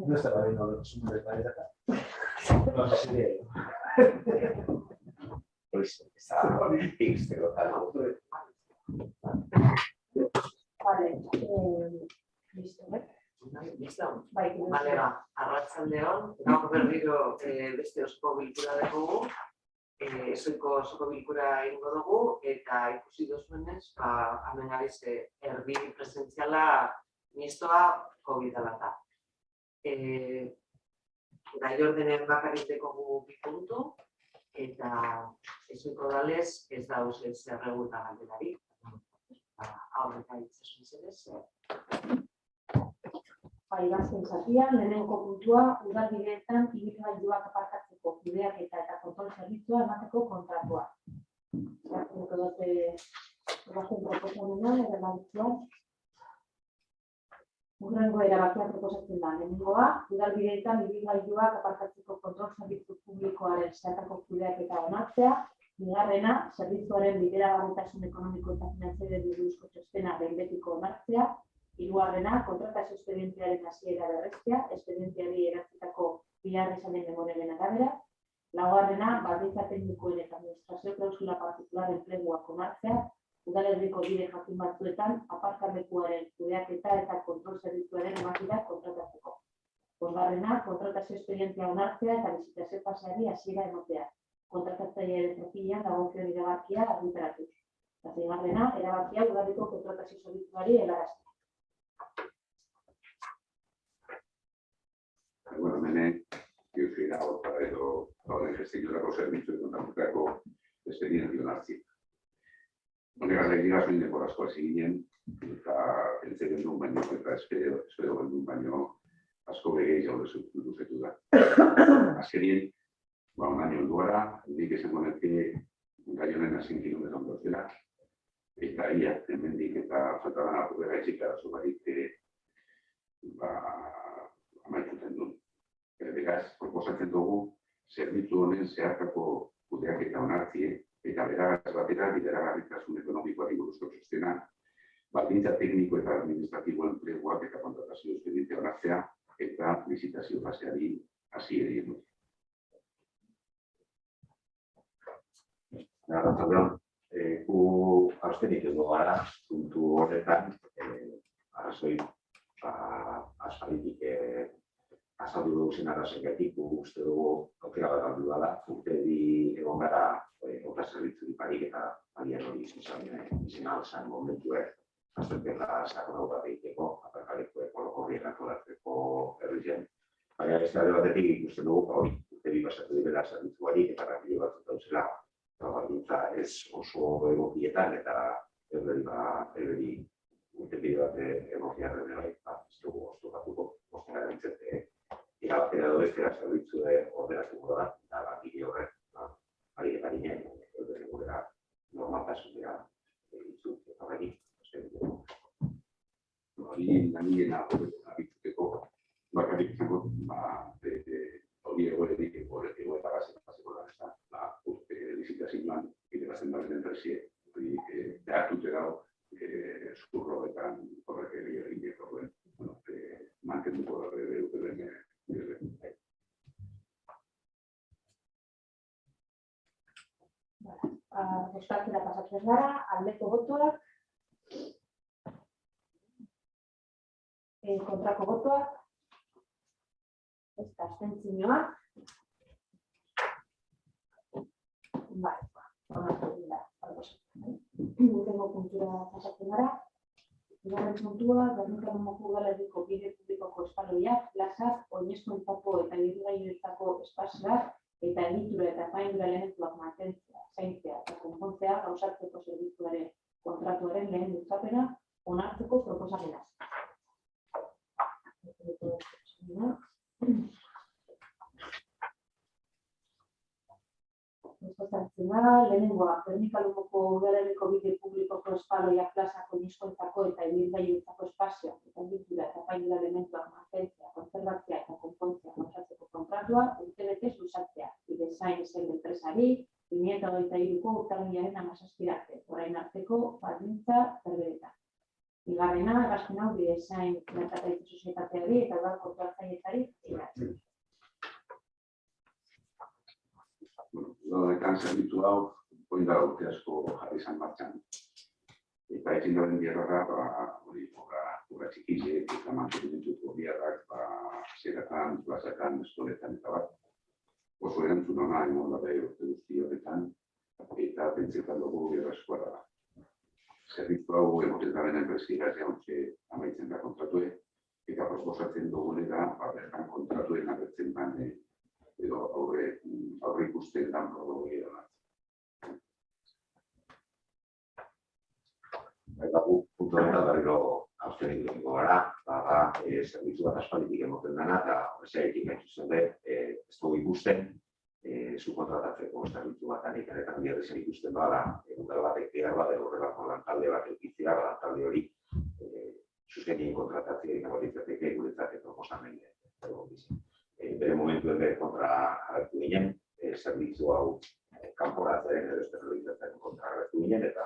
No estaba viendo los resúmenes de planeta. No sé si pues está pero algo. Vale, listo, Listo. bai, Vale, arratsaldeon, gaur berriro beste osoko bilkura dugu. Ezoiko osoko bilkura egingo dugu eta ikusi duzuenez, hemen gabiz erdi presentziala mistoa COVID dela. Gai ordenen bakarrik dekogu bi puntu eta ezoiko dalez ez dauz zer regula galderarik. Aurreka itzasun zerez. bai, gazten zatian, lehenengo puntua, udalbideetan ibilgailuak aparkatzeko kudeaketa eta kontrol zerbitzua emateko kontratua. Zeratuko dute gazten proposamena, erabakituan. Hurrengo erabakia proposatzen da, lehenengoa, udalbideetan ibilgailuak aparkatzeko kontrol zerbitzu publikoaren zehatako kudeaketa onartzea, bigarrena, zerbitzuaren bideragarritasun ekonomiko eta finantzarioari buruzko txostena behin betiko onartzea, hirugarrena, kontratazio espedientearen hasiera berrestea, espedienteari erantzutako beharrizanen memorialen arabera. Laugarrena, baldintza teknikoen eta administrazio klausula partikular enpleguak onartzea, udalerriko bide jakin batzuetan aparkalekuaren kudeaketa eta kontrol zerbitzuaren emakidak kontratatzeko. Bosgarrena, kontratazio espedientea onartzea eta lizitazio faseari hasiera ematea. Kontratatzailearen profilean dagokion erabakia argitaratuz. Eta seigarrena, erabakia udaleko kontratazio zerbitzuari helaraztea. Bueno, hemen, geofira horretara edo gauden gestiorako zerbitzu kontraktutako espedientzia onartzea. Honegaz egiraz behin denborazko hasi ginen, eta entzeren duen baino, eta espero duen baino, asko begei jaude zuzetu da. Azkerien, un año onduara, nik esango neke gai honen 5 kilometro ondo dela, eta ia, hemendik eta faltadan apurre gaitzik arazo barik amaituten duen. Beraz, proposatzen dugu, zerbitzu honen zeharkako kudeaketa onartzie, eta beragaz batera bideragarritasun ekonomikoari buruzko txostena, baldintza tekniko eta administratibo enpleguak eta kontratazio espedientea onartzea, eta lizitazio faseari hasiera egin. Arratsaldeon, gu austerik edo gara, puntu horretan, arrazoi aspalditik azaldu dugu zen arrazoigatik, uste dugu aukera bat aldu dela, urte bi egon gara obra zerbitzu diparik eta balian hori izan alzan momentuek, azterketa sakona bat egiteko, aparkaleko ekolokorrien antolatzeko herrizen. Baina beste alde batetik ikusten dugu, urte bi pasatu dira zerbitzu barik eta rapide batzuk dauzela, eta baldintza ez oso egokietan eta erberi urtepide bat egokiarren ere ez dugu oztokatuko, ostera bintzete irabatera edo bestera zerbitzu ordenatuko da, eta bakile horrek, ari nien, gurera normaltasunera egitzu, eta horrekin, hori lanien abitzuteko, bakarrik izango, hori egoeretik egoeta gazen paseko da, urte lizitazioan, iterazten da beten presie, hori behartute dago, zurroetan horrek egin duen, mantenduko da duen. Bozkatzera pasatzen gara, aldeko botoak, kontrako botoak, eta abstentzioak. Bai, onartu dira. Urrengo puntura pasatzen gara. Bigarren puntua, Gernika-Lumoko udalerriko bide publikoko espaloiak, plazak, oinezkoentzako eta ibilgailuentzako espazioak eta egitura eta apaindura elementuak mantentzea, zaintzea eta konpontzea gauzatzeko zerbitzuaren kontratuaren lehen luzapena onartzeko proposamena. Eskozatzen da, lehenengoa, Gernika-Lumoko udalerriko bide publikoko espaloiak, plazak, oinezkoentzako eta ibilgailuentzako espazioak eta egitura eta apaindura elementuak mantentzea, konserbatzea eta konpontzea gauzatzeko kontratua urtebetez luzatzea. Bidezain zen enpresari, 2023ko urtarrilaren 17 arte, orain arteko baldintza berberetan. Bigarrena, bigarrena, ebazpen hau bidezain merkataritza sozietateari eta udal kontratzailetzari iratzen. Honetan zerbitzu hau, oin da urte asko jarri izan martxan. Eta ezin dauden biarra, obra txikiek, eta mantenimenduko biarrak, zeratan, plazatan, eskoletan eta bat. Oso erantzun hona emon da bai urte guzti horretan, eta pentsetan dugu biarra eskola da. Zerbitzu hau emoten daren enpresigazia ontsi amaitzen da kontratue, eta proposatzen dugunera, bertan kontratuen agertzen dan, edo aurre ikusten dan prologia da. Eta puntu honetan berriro abstenituko gara, zerbitzu bat aspalditik emoten dena, eta horrezatik hain zuzen ez dugu ikusten, subkontratatzeko zerbitzu bat anetan biarri zer ikusten bada, udal batek behar bat, horrelako lantalde bat eukitzea, lantalde hori zuzenien kontratatzea egin horitzateke guretzat proposamen bere momentuen bere kontra agertu ginen, zerbitzu hau kanporatzaren edo esterilizatzaren kontra agertu ginen, eta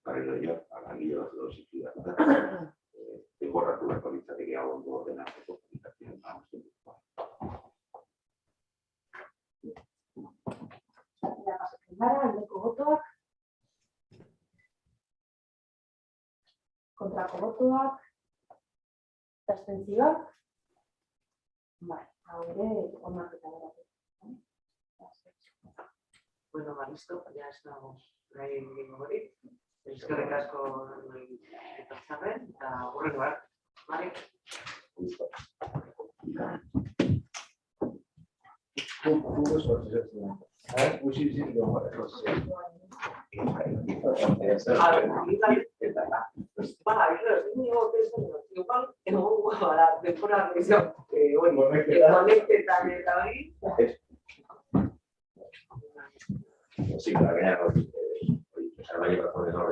barriro dira, langile bat edo zitu da. Engorratu beharko litzateke hau ondo ordenatzeko komunikatzen nagusten dut. Zatia pasatzen gara, aldeko botoak, kontrako botoak, abstentzioak, hau ere onartuta geratu. Bueno, listo, ya estamos gai hori. Eskerrik asko etortzarren, eta hurrengo bat, bale? Punto sortzatzen. Gutxi bizirik egon gara. Sí, para que haya